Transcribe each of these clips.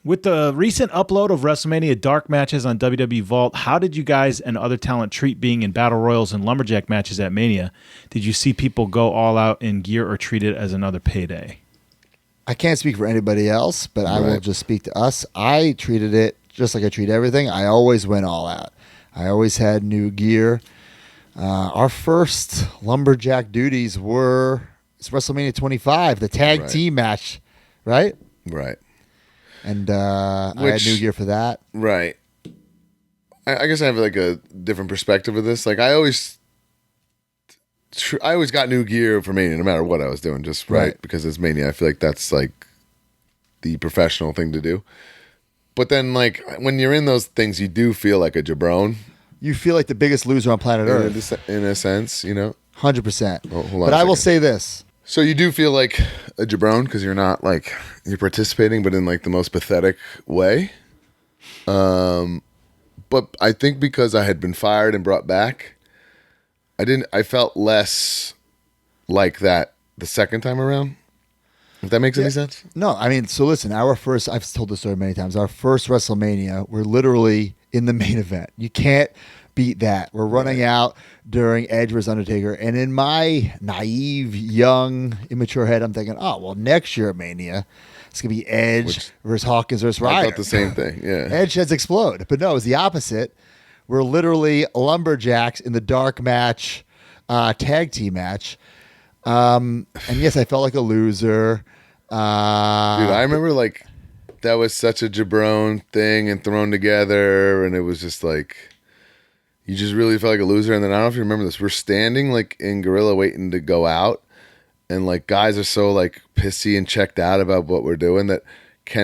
With the recent upload of WrestleMania Dark matches on WWE Vault, how did you guys and other talent treat being in Battle Royals and Lumberjack matches at Mania? Did you see people go all out in gear or treat it as another payday? I can't speak for anybody else, but I will just speak to us. I treated it just like I treat everything. I always went all out. I always had new gear. Our first Lumberjack duties were WrestleMania 25, the tag team match, right? Right. And I had new gear for that. Right. I guess I have like a different perspective of this. Like I always got new gear for Mania no matter what I was doing, just right because it's Mania. I feel like that's like the professional thing to do. But then like when you're in those things, you do feel like a jabron. You feel like the biggest loser on planet Earth. In a sense, you know? 100%. Hold on but I will say this. So you do feel like a jabron because you're not like you're participating, but in like the most pathetic way. But I think because I had been fired and brought back, I felt less like that the second time around. If that makes any sense? No, I mean, so listen, I've told this story many times. Our first WrestleMania, we're literally in the main event. You can't beat that. We're running out during Edge vs. Undertaker. And in my naive, young, immature head, I'm thinking, oh, well, next year at Mania, it's going to be Edge versus Hawkins versus Ryder. I thought the same thing, yeah. Edge heads explode. But no, it was the opposite. We're literally Lumberjacks in the dark match, tag team match. And yes, I felt like a loser. Dude, I remember like that was such a jabron thing and thrown together, and it was just like you just really felt like a loser. And then I don't know if you remember this. We're standing like in Gorilla waiting to go out, and like guys are so like pissy and checked out about what we're doing that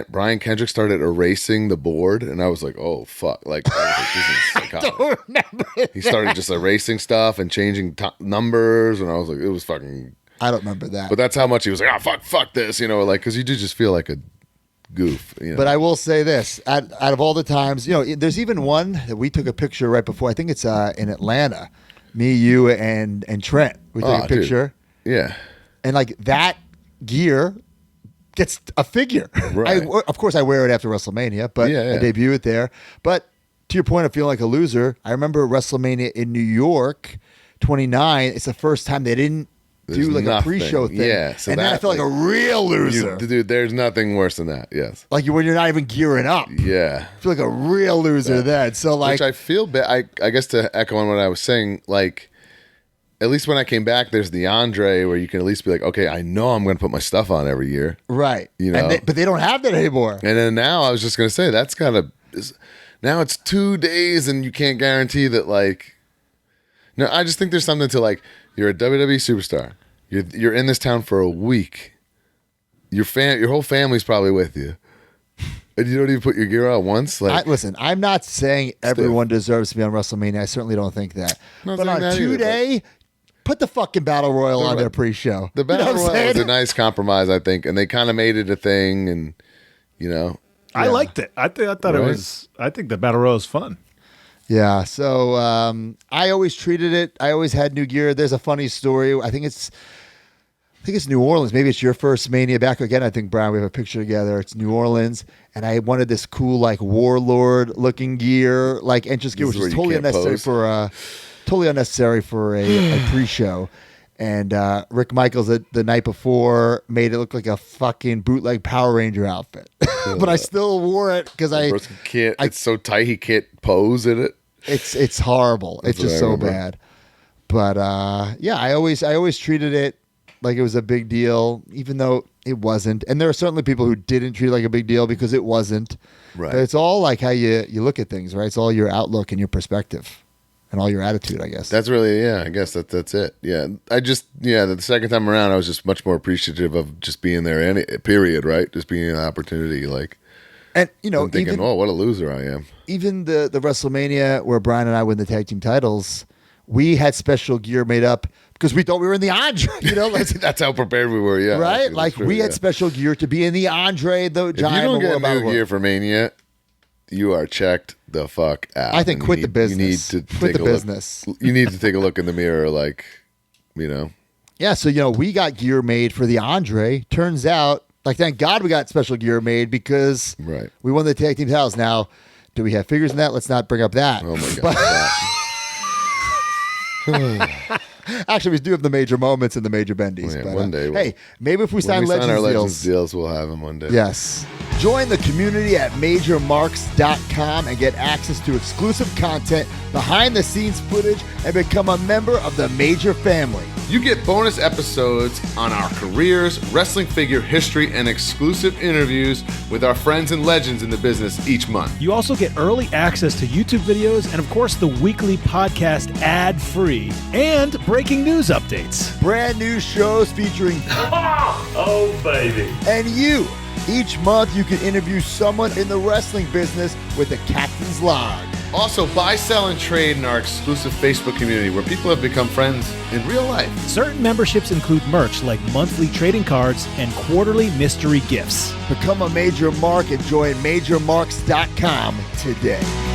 Brian Kendrick started erasing the board, and I was like, "Oh fuck!" Like, I was like, this is psychotic. I don't remember. He started just erasing stuff and changing numbers, and I was like, "It was fucking." I don't remember that. But that's how much he was like, "Oh fuck this," you know, like because you do just feel like a goof. You know? But I will say this: out of all the times, you know, there's even one that we took a picture right before. I think it's in Atlanta. Me, you, and Trent. We took a picture. Dude. Yeah. And like that gear gets a figure. Right. Of course, I wear it after WrestleMania, but I debut it there. But to your point of feeling like a loser, I remember WrestleMania in New York, 29. It's the first time they didn't do like a pre-show thing. Yeah. So and then I felt like a real loser. Dude, there's nothing worse than that. Yes. Like when you're not even gearing up. Yeah. I feel like a real loser then. So like, which I feel bad. I guess to echo on what I was saying, like, at least when I came back, there's the Andre where you can at least be like, okay, I know I'm going to put my stuff on every year. Right. You know, but they don't have that anymore. And then now I was just going to say that's now it's 2 days and you can't guarantee that like, no, I just think there's something to like, you're a WWE superstar. You're in this town for a week. Your whole family's probably with you. And you don't even put your gear out once? Like, listen, I'm not saying everyone deserves to be on WrestleMania. I certainly don't think that. But on 2 day, put the fucking Battle Royal on their pre-show. The Battle Royal was a nice compromise, I think, and they kind of made it a thing, and you know, I liked it. I thought it was. I think the Battle Royal was fun. Yeah. So I always treated it. I always had new gear. There's a funny story. I think it's New Orleans. Maybe it's your first Mania back again. I think, Brian, we have a picture together. It's New Orleans, and I wanted this cool like warlord looking gear, like entrance gear, which is totally unnecessary for a pre-show. And Rick Michaels the night before made it look like a fucking bootleg Power Ranger outfit, but I still wore it because it's so tight he can't pose in it. It's horrible. It's just so bad. But yeah, I always treated it like it was a big deal, even though it wasn't. And there are certainly people who didn't treat it like a big deal because it wasn't. Right. But it's all like how you look at things, right? It's all your outlook and your perspective and all your attitude, I guess. That's really, I guess that's it. Yeah. The second time around, I was just much more appreciative of just being there, period, right? Just being an opportunity, like. And, you know, thinking, oh, what a loser I am. Even the WrestleMania where Brian and I win the tag team titles, we had special gear made up because we thought we were in the Andre. You know, like, that's how prepared we were. Yeah, right. Like we had special gear to be in the Andre. The giant. If you don't get new gear for Mania, you are checked the fuck out. I think quit the business. You need to quit the business. You need to take a look in the mirror, like, you know. Yeah. So we got gear made for the Andre. Turns out Like, thank God we got special gear made because we won the tag team titles. Now, do we have figures in that? Let's not bring up that. Oh my God. Actually, we do have the major moments and the major bendies. Yeah, but, one day. Hey, maybe if we sign when we sign our Legends deals, deals, we'll have them one day. Yes. Join the community at MajorMarks.com and get access to exclusive content, behind-the-scenes footage, and become a member of the Major family. You get bonus episodes on our careers, wrestling figure history, and exclusive interviews with our friends and legends in the business each month. You also get early access to YouTube videos and, of course, the weekly podcast ad-free and breaking news updates. Brand new shows featuring Oh, baby. and you. Each month, you can interview someone in the wrestling business with a captain's log. Also, buy, sell, and trade in our exclusive Facebook community where people have become friends in real life. Certain memberships include merch like monthly trading cards and quarterly mystery gifts. Become a Major Mark and join MajorMarks.com today.